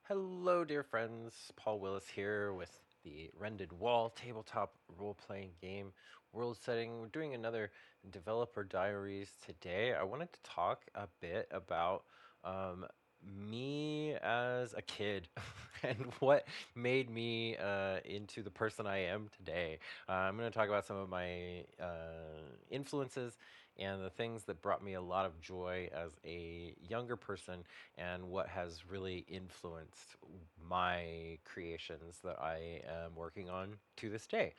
Hello, dear friends. Paul Willis here with the Rended Wall tabletop role playing game world setting. We're doing another developer diaries today. I wanted to talk a bit about um, me as a kid and what made me into the person I am today. I'm going to talk about some of my influences and the things that brought me a lot of joy as a younger person and what has really influenced my creations that I am working on to this day.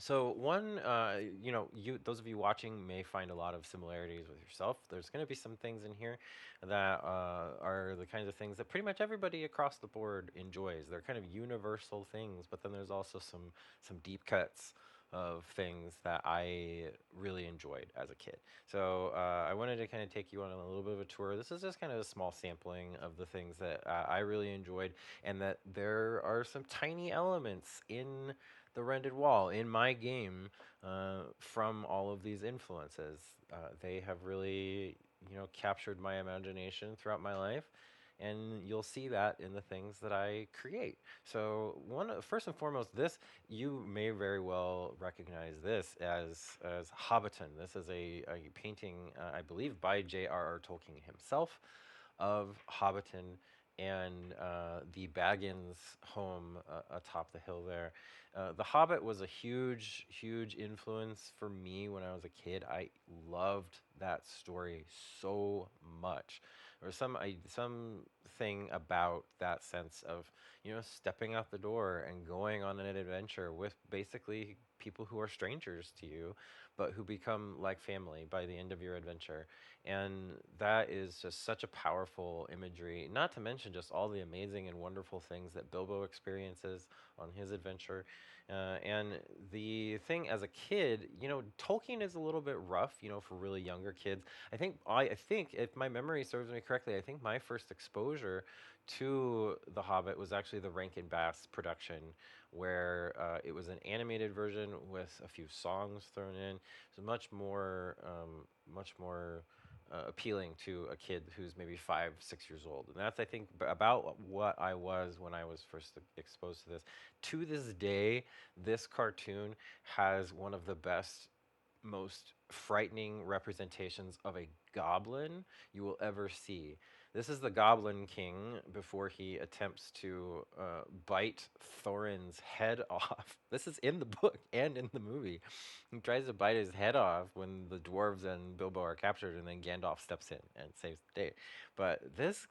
So one, you those of you watching may find a lot of similarities with yourself. There's going to be some things in here that are the kinds of things that pretty much everybody across the board enjoys. They're kind of universal things, but then there's also some deep cuts of things that I really enjoyed as a kid. So I wanted to kind of take you on a little bit of a tour. This is just kind of a small sampling of the things that I really enjoyed, and that there are some tiny elements in the Rended Wall in my game from all of these influences. They have really, captured my imagination throughout my life, and you'll see that in the things that I create. So, first and foremost, this you may very well recognize this as Hobbiton. This is a painting, I believe, by J.R.R. Tolkien himself of Hobbiton and the Baggins home atop the hill there. The Hobbit was a huge, huge influence for me when I was a kid. I loved that story so much. There was something about that sense of stepping out the door and going on an adventure with basically people who are strangers to you, but who become like family by the end of your adventure. And that is just such a powerful imagery, not to mention just all the amazing and wonderful things that Bilbo experiences on his adventure. And the thing as a kid, Tolkien is a little bit rough, for really younger kids. I think if my memory serves me correctly, I think my first exposure to The Hobbit was actually the Rankin Bass production, where it was an animated version with a few songs thrown in. So much more appealing to a kid who's maybe 5, 6 years old. And that's, I think, about what I was when I was first exposed to this. To this day, this cartoon has one of the best, most frightening representations of a goblin you will ever see. This is the Goblin King before he attempts to bite Thorin's head off. This is in the book and in the movie. He tries to bite his head off when the dwarves and Bilbo are captured, and then Gandalf steps in and saves the day. But this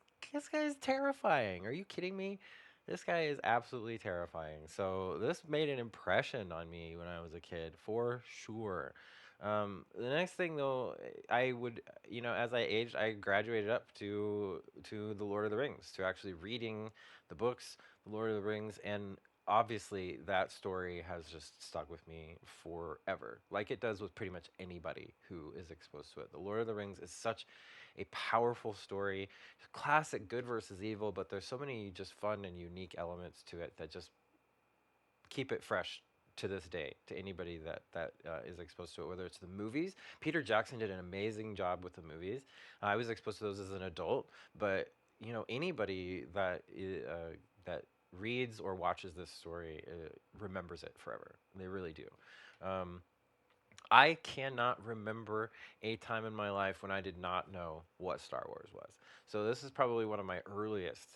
guy is terrifying. Are you kidding me? This guy is absolutely terrifying. So this made an impression on me when I was a kid, for sure. The next thing, though, I would, as I aged, I graduated up to the Lord of the Rings, to actually reading the books, the Lord of the Rings, and obviously that story has just stuck with me forever, like it does with pretty much anybody who is exposed to it. The Lord of the Rings is such a powerful story, classic good versus evil, but there's so many just fun and unique elements to it that just keep it fresh to this day to anybody that is exposed to it. Whether it's the movies, Peter Jackson did an amazing job with the movies. I was exposed to those as an adult, but anybody that reads or watches this story remembers it forever. They really do. Um, I cannot remember a time in my life when I did not know what Star Wars was. So this is probably one of my earliest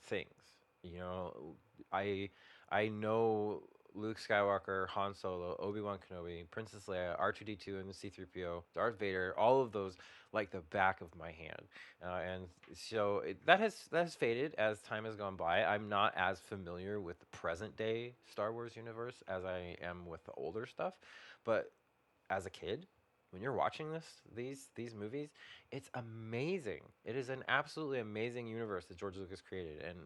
things. You know, I I know Luke Skywalker, Han Solo, Obi-Wan Kenobi, Princess Leia, R2D2 and the C3PO, Darth Vader, all of those like the back of my hand. And so that has faded as time has gone by. I'm not as familiar with the present day Star Wars universe as I am with the older stuff, but as a kid, when you're watching these movies, it's amazing. It is an absolutely amazing universe that George Lucas created, and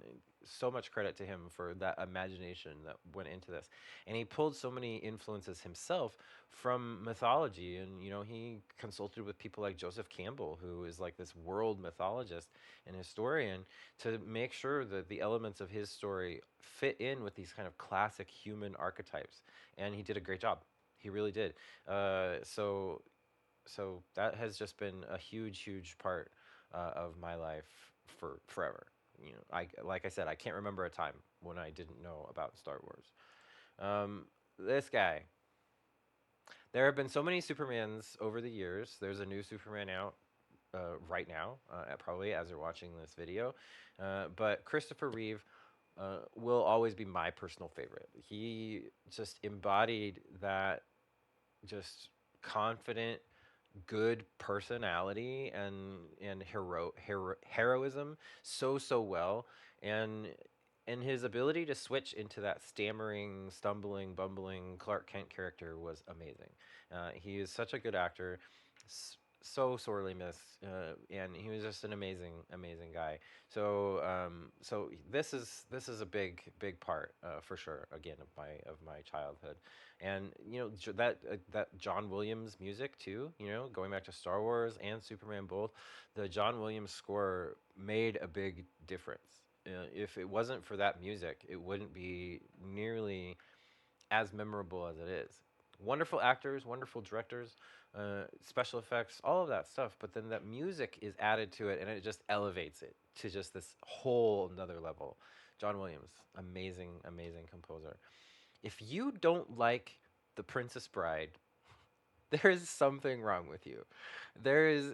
so much credit to him for that imagination that went into this. And he pulled so many influences himself from mythology, and he consulted with people like Joseph Campbell, who is like this world mythologist and historian, to make sure that the elements of his story fit in with these kind of classic human archetypes. And he did a great job. He really did. So that has just been a huge, huge part of my life for forever. like I said, I can't remember a time when I didn't know about Star Wars. This guy. There have been so many Supermans over the years. There's a new Superman out right now, probably as you're watching this video. But Christopher Reeve will always be my personal favorite. He just embodied that just confident, good personality and heroism so well, and his ability to switch into that stammering, stumbling, bumbling Clark Kent character was amazing. He is such a good actor, so sorely missed, and he was just an amazing guy. So this is a big part for sure. Again, of my childhood, and that John Williams music too. Going back to Star Wars and Superman both, the John Williams score made a big difference. If it wasn't for that music, it wouldn't be nearly as memorable as it is. Wonderful actors, wonderful directors, special effects, all of that stuff. But then that music is added to it, and it just elevates it to just this whole another level. John Williams, amazing composer. If you don't like The Princess Bride, there is something wrong with you. There is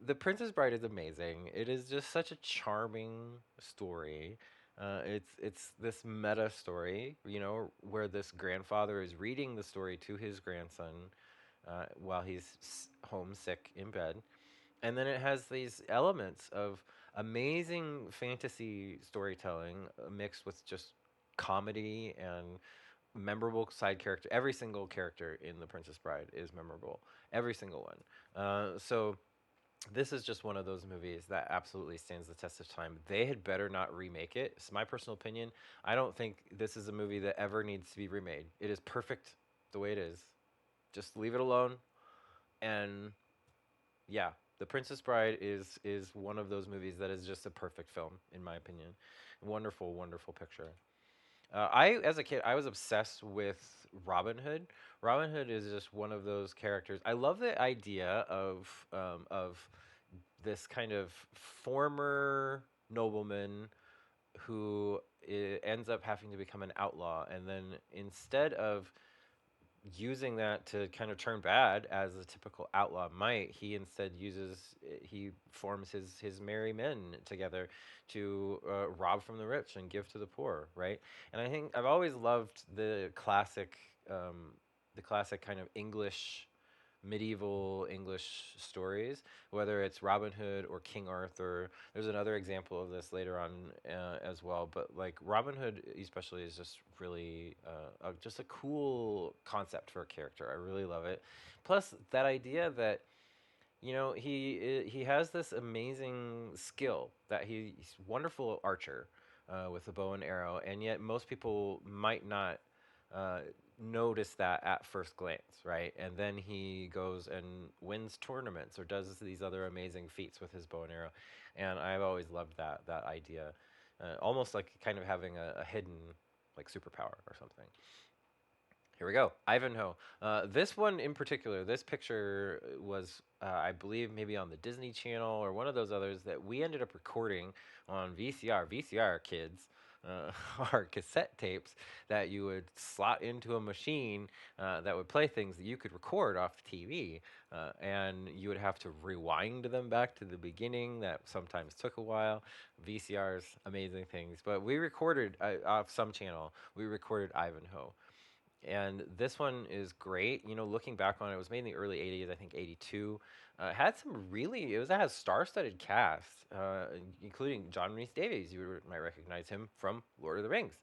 The Princess Bride is amazing. It is just such a charming story. It's this meta story, where this grandfather is reading the story to his grandson while he's homesick in bed, and then it has these elements of amazing fantasy storytelling mixed with just comedy and memorable side character. Every single character in The Princess Bride is memorable. Every single one. So this is just one of those movies that absolutely stands the test of time. They had better not remake it. It's my personal opinion. I don't think this is a movie that ever needs to be remade. It is perfect the way it is. Just leave it alone. And yeah, The Princess Bride is one of those movies that is just a perfect film in my opinion. Wonderful picture. As a kid, I was obsessed with Robin Hood. Robin Hood is just one of those characters. I love the idea of this kind of former nobleman who ends up having to become an outlaw, and then instead of using that to kind of turn bad as a typical outlaw might, he instead he forms his merry men together to rob from the rich and give to the poor, right? And I think I've always loved the classic kind of medieval English stories, whether it's Robin Hood or King Arthur. There's another example of this later on as well, but like Robin Hood, especially, is just really just a cool concept for a character. I really love it. Plus, that idea that he has this amazing skill that he's wonderful archer with a bow and arrow, and yet most people might not uh, notice that at first glance, right? And then he goes and wins tournaments or does these other amazing feats with his bow and arrow, and I've always loved that idea, almost like kind of having a hidden like superpower or something. Here we go. Ivanhoe. This one in particular, this picture was, I believe, maybe on the Disney Channel or one of those others that we ended up recording on VCR. VCR, kids, are cassette tapes that you would slot into a machine that would play things that you could record off the TV. And you would have to rewind them back to the beginning. That sometimes took a while. VCRs, amazing things. But we recorded, off some channel, we recorded Ivanhoe, and this one is great. Looking back on it, it was made in the early 80s, I think 82. It has star-studded cast, including John Rhys Davies. Might recognize him from Lord of the Rings,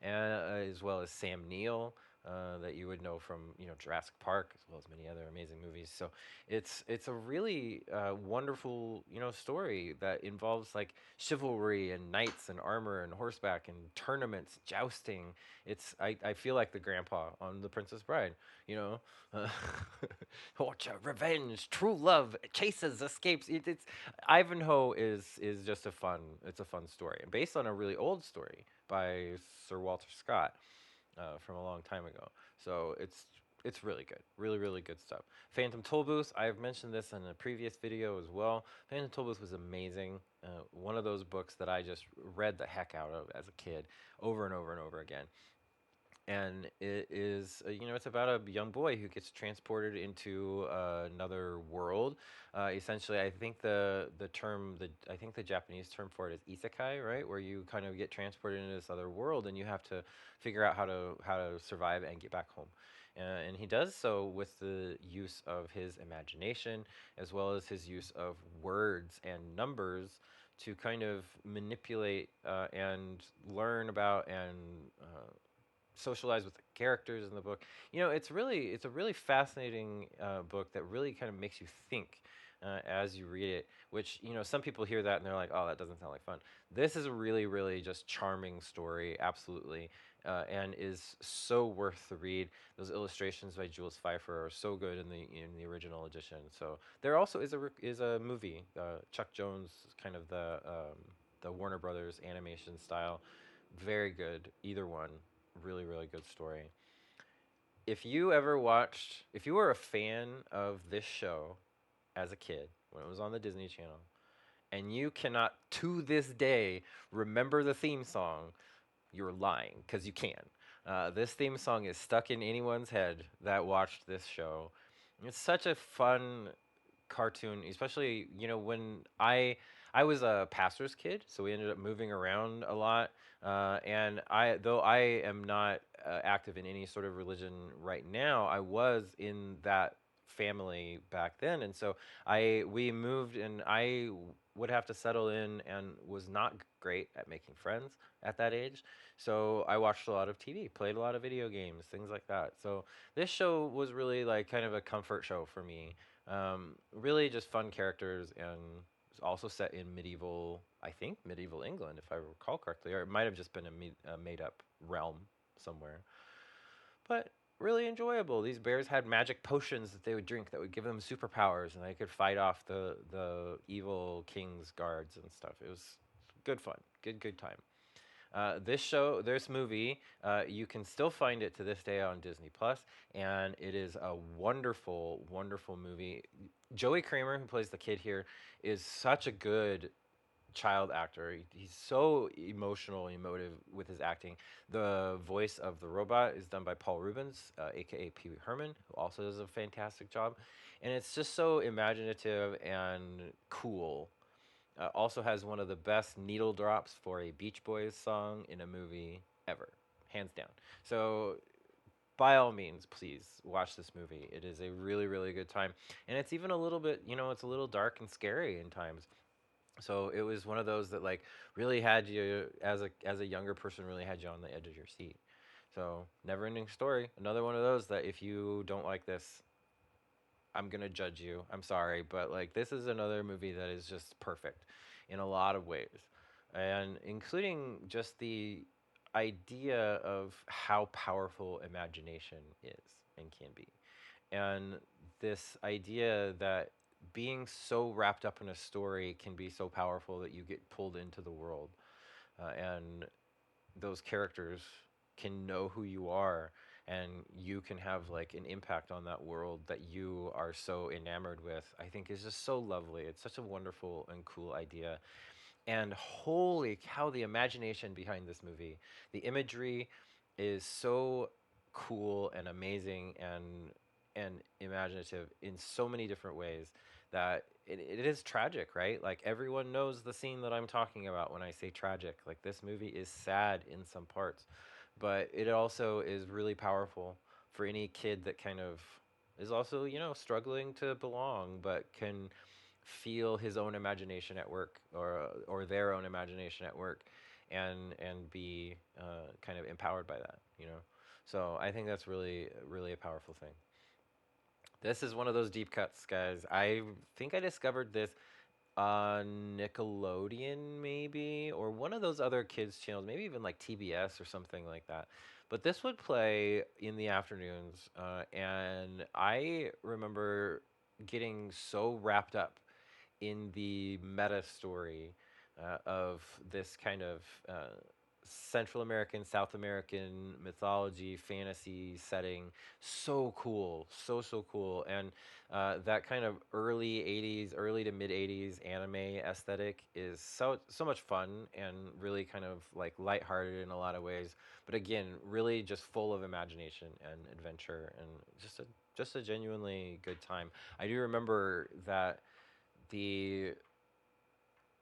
and as well as Sam Neill, that you would know from Jurassic Park, as well as many other amazing movies. So it's a really wonderful story that involves like chivalry and knights and armor and horseback and tournaments, jousting. I feel like the grandpa on The Princess Bride, you know, uh, torture, revenge, true love, chases, escapes. It's Ivanhoe is just a fun story, and based on a really old story by Sir Walter Scott from a long time ago. So It's really good. Really, really good stuff. Phantom Tollbooth, I've mentioned this in a previous video as well. Phantom Tollbooth was amazing. One of those books that I just read the heck out of as a kid over and over and over again. And it is, it's about a young boy who gets transported into another world. Essentially, I think I think the Japanese term for it is isekai, right? Where you kind of get transported into this other world, and you have to figure out how to survive and get back home. And he does so with the use of his imagination, as well as his use of words and numbers to kind of manipulate and learn about and socialize with the characters in the book. It's a really fascinating book that really kind of makes you think as you read it. Which some people hear that and they're like, "Oh, that doesn't sound like fun." This is a really, really just charming story, absolutely, and is so worth the read. Those illustrations by Jules Pfeiffer are so good in the original edition. So there also is a movie. Chuck Jones, kind of the Warner Brothers animation style, very good. Either one, really, really good story. If you were a fan of this show as a kid when it was on the Disney Channel, and you cannot to this day remember the theme song, you're lying because you can. This theme song is stuck in anyone's head that watched this show. It's such a fun cartoon, especially when I was a pastor's kid, so we ended up moving around a lot. And though I am not active in any sort of religion right now, I was in that family back then, and so I we moved, and would have to settle in, and was not great at making friends at that age. So I watched a lot of TV, played a lot of video games, things like that. So this show was really like kind of a comfort show for me. Really just fun characters, and it's also set in I think medieval England, if I recall correctly, or it might have just been a made up realm somewhere. But really enjoyable. These bears had magic potions that they would drink that would give them superpowers, and they could fight off the evil king's guards and stuff. It was good fun, good time. This movie, you can still find it to this day on Disney Plus, and it is a wonderful, wonderful movie. Joey Kramer, who plays the kid here, is such a good child actor. He's so emotional, emotive with his acting. The voice of the robot is done by Paul Rubens, aka Pee Wee Herman, who also does a fantastic job, and it's just so imaginative and cool. Also has one of the best needle drops for a Beach Boys song in a movie ever, hands down. So by all means, please watch this movie. It is a really, really good time, and it's even a little bit, it's a little dark and scary in times. So it was one of those that like really had you as a younger person, really had you on the edge of your seat. So never ending story. Another one of those that if you don't like this, I'm gonna judge you. I'm sorry, but like this is another movie that is just perfect in a lot of ways, and including just the idea of how powerful imagination is and can be, and this idea that being so wrapped up in a story can be so powerful that you get pulled into the world, and those characters can know who you are, and you can have like an impact on that world that you are so enamored with. I think is just so lovely. It's such a wonderful and cool idea. And holy cow, the imagination behind this movie, the imagery is so cool and amazing and imaginative in so many different ways that it is tragic, right? Like everyone knows the scene that I'm talking about when I say tragic. Like this movie is sad in some parts, but it also is really powerful for any kid that kind of is also, struggling to belong, but can feel his own imagination at work, or their own imagination at work, and be kind of empowered by that. So I think that's really really a powerful thing. This is one of those deep cuts, guys. I think I discovered this on Nickelodeon, maybe, or one of those other kids channels, maybe even like TBS or something like that. But this would play in the afternoons, and I remember getting so wrapped up in the meta story of this kind of Central American, South American mythology, fantasy setting. So cool, so cool, and that kind of early '80s, early to mid '80s anime aesthetic is so much fun and really kind of like lighthearted in a lot of ways. But again, really just full of imagination and adventure, and just a genuinely good time. I do remember that the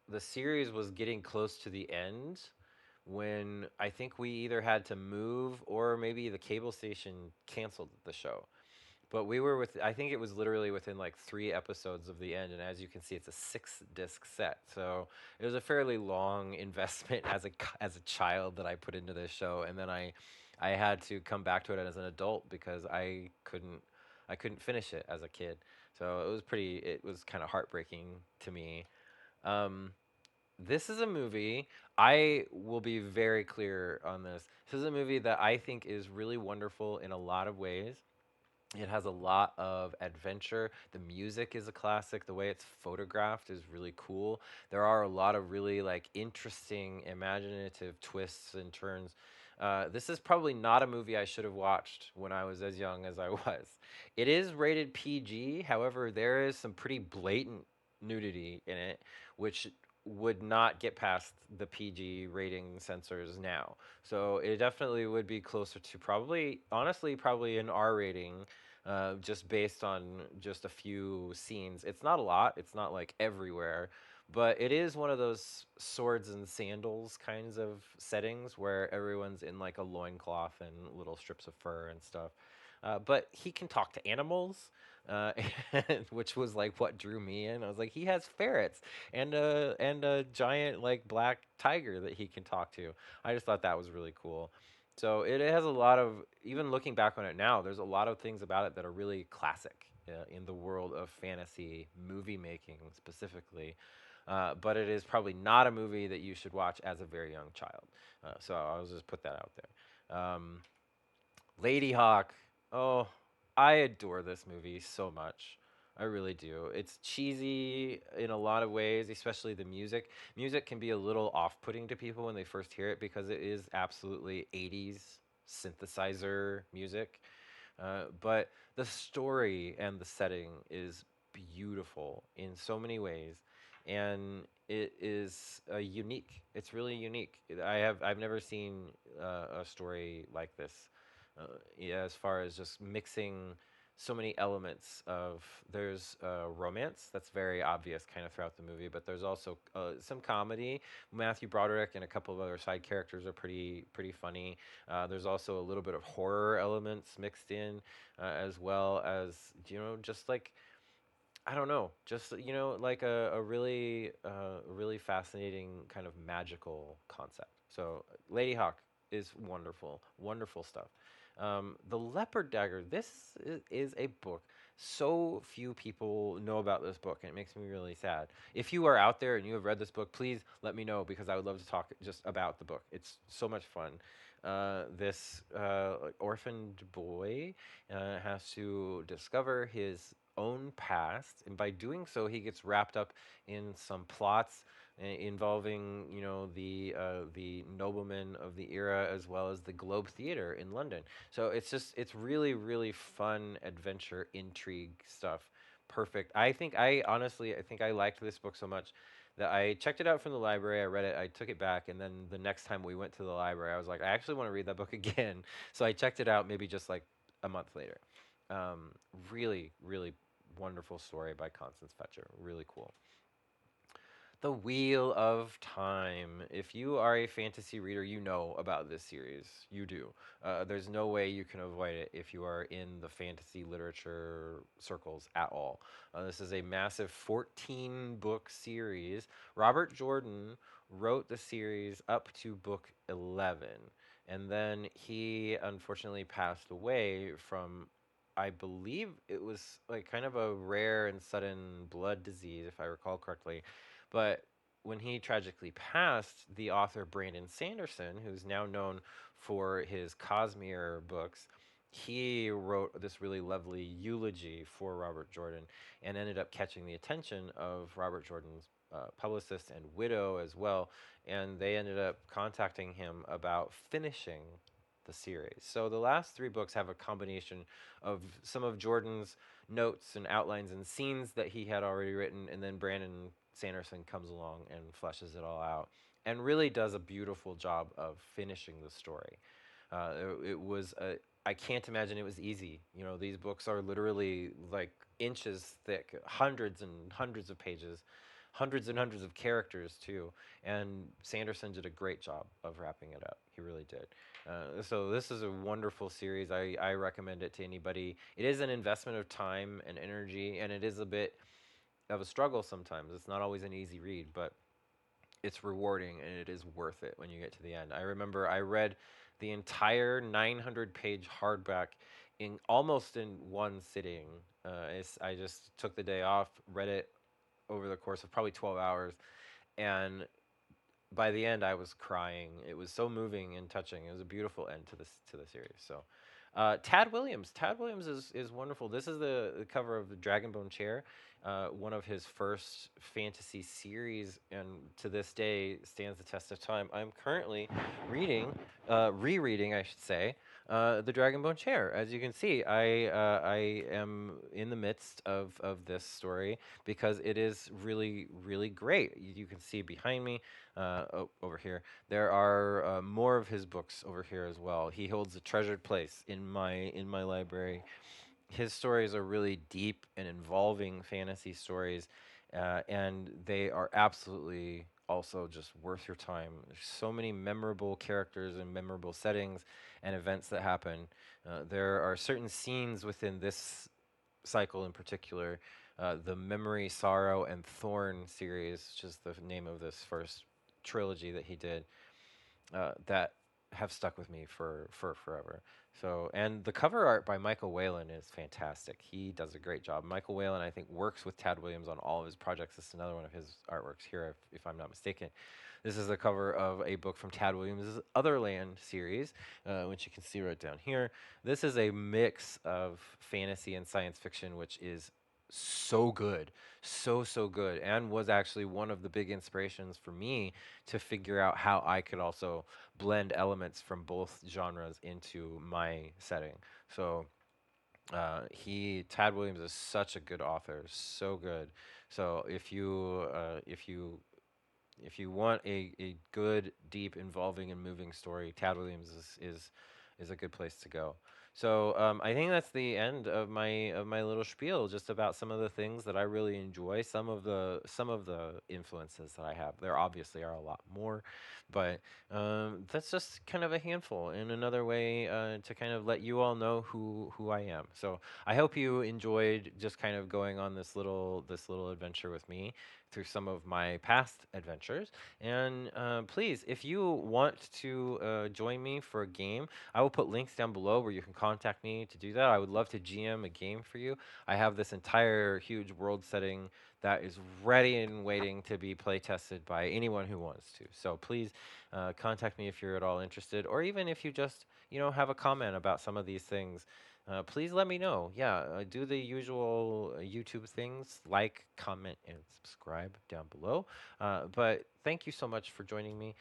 the series was getting close to the end when I think we either had to move or maybe the cable station canceled the show. But we were with, I think it was literally within like 3 episodes of the end. And as you can see, it's a 6 disc set. So it was a fairly long investment as a child that I put into this show. And then I had to come back to it as an adult because I couldn't finish it as a kid. So it was kind of heartbreaking to me. Um, this is a movie, I will be very clear on this. This is a movie that I think is really wonderful in a lot of ways. It has a lot of adventure. The music is a classic. The way it's photographed is really cool. There are a lot of really like interesting, imaginative twists and turns. This is probably not a movie I should have watched when I was as young as I was. It is rated PG. However, there is some pretty blatant nudity in it, which would not get past the PG rating censors now. So it definitely would be closer to probably, honestly, probably an R rating, just based on just a few scenes. It's not a lot. It's not like everywhere, but it is one of those swords and sandals kinds of settings where everyone's in like a loincloth and little strips of fur and stuff. But he can talk to animals, uh, which was like what drew me in. I was like, he has ferrets and a giant like black tiger that he can talk to. I just thought that was really cool. So it has a lot of, even looking back on it now, there's a lot of things about it that are really classic in the world of fantasy movie making specifically. But it is probably not a movie that you should watch as a very young child. So I'll just put that out there. Lady Hawk. Oh, I adore this movie so much. I really do. It's cheesy in a lot of ways, especially the music. Music can be a little off putting to people when they first hear it because it is absolutely 80s synthesizer music. But the story and the setting is beautiful in so many ways, and it is unique. It's really unique. I've never seen a story like this, yeah, as far as just mixing so many elements of there's romance that's very obvious kind of throughout the movie, but there's also some comedy. Matthew Broderick and a couple of other side characters are pretty funny. There's also a little bit of horror elements mixed in, as well as just like I don't know, just like a really fascinating kind of magical concept. So Lady Hawk is wonderful, wonderful stuff. The Leopard Dagger. Is a book. So few people know about this book, and it makes me really sad. If you are out there and you have read this book, please let me know because I would love to talk just about the book. It's so much fun. This orphaned boy has to discover his own past, and by doing so, he gets wrapped up in some plots involving, the noblemen of the era as well as the Globe Theatre in London. So it's really fun adventure intrigue stuff. Perfect. I think I liked this book so much that I checked it out from the library. I read it. I took it back, and then the next time we went to the library, I was like, I actually want to read that book again. So I checked it out maybe just like a month later. Um, really wonderful story by Constance Fetcher. Really cool. The Wheel of Time. If you are a fantasy reader, you know about this series. You do. There's no way you can avoid it if you are in the fantasy literature circles at all. This is a massive 14 book series. Robert Jordan wrote the series up to book 11. And then he unfortunately passed away from, I believe it was like kind of a rare and sudden blood disease, if I recall correctly. But when he tragically passed, the author Brandon Sanderson, who's now known for his Cosmere books, he wrote this really lovely eulogy for Robert Jordan and ended up catching the attention of Robert Jordan's publicist and widow as well, and they ended up contacting him about finishing the series. So the last three books have a combination of some of Jordan's notes and outlines and scenes that he had already written, and then Brandon Sanderson comes along and fleshes it all out and really does a beautiful job of finishing the story. It was a, I can't imagine it was easy. You know, these books are literally like inches thick, hundreds and hundreds of pages, hundreds and hundreds of characters too. And Sanderson did a great job of wrapping it up. He really did. So this is a wonderful series. I recommend it to anybody. It is an investment of time and energy, and it is a bit of a struggle sometimes. It's not always an easy read, but it's rewarding and it is worth it when you get to the end. I remember I read the entire 900-page hardback in almost in one sitting. I just took the day off, read it over the course of probably 12 hours, and by the end, I was crying. It was so moving and touching. It was a beautiful end to this to the series. So, Tad Williams. Tad Williams is wonderful. This is the cover of the Dragonbone Chair, one of his first fantasy series, and to this day stands the test of time. I'm currently reading, rereading, I should say, the Dragonbone Chair. As you can see, I am in the midst of this story because it is really really great. You can see behind me, over here. There are more of his books over here as well. He holds a treasured place in my library. His stories are really deep and involving fantasy stories, and they are absolutely also just worth your time. There's so many memorable characters and memorable settings and events that happen. There are certain scenes within this cycle in particular, the Memory, Sorrow, and Thorn series, which is the name of this first trilogy that he did, that have stuck with me for forever. So, and the cover art by Michael Whalen is fantastic. He does a great job. Michael Whalen, I think, works with Tad Williams on all of his projects. This is another one of his artworks here, if I'm not mistaken. This is the cover of a book from Tad Williams' Otherland series, which you can see right down here. This is a mix of fantasy and science fiction, which is so good, so good, and was actually one of the big inspirations for me to figure out how I could also blend elements from both genres into my setting. So Tad Williams is such a good author, so good. So if you want a good, deep, involving, and moving story, Tad Williams is a good place to go. So I think that's the end of my little spiel, just about some of the things that I really enjoy, some of the influences that I have. There obviously are a lot more, but that's just kind of a handful. And another way to kind of let you all know who I am. So I hope you enjoyed just kind of going on this little adventure with me through some of my past adventures. And please, if you want to join me for a game, I will put links down below where you can contact me to do that. I would love to GM a game for you. I have this entire huge world setting that is ready and waiting to be play tested by anyone who wants to. So please contact me if you're at all interested, or even if you just have a comment about some of these things. Please let me know. Yeah, do the usual YouTube things, like, comment, and subscribe down below. But thank you so much for joining me,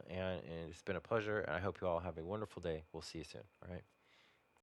and it's been a pleasure. And I hope you all have a wonderful day. We'll see you soon. All right.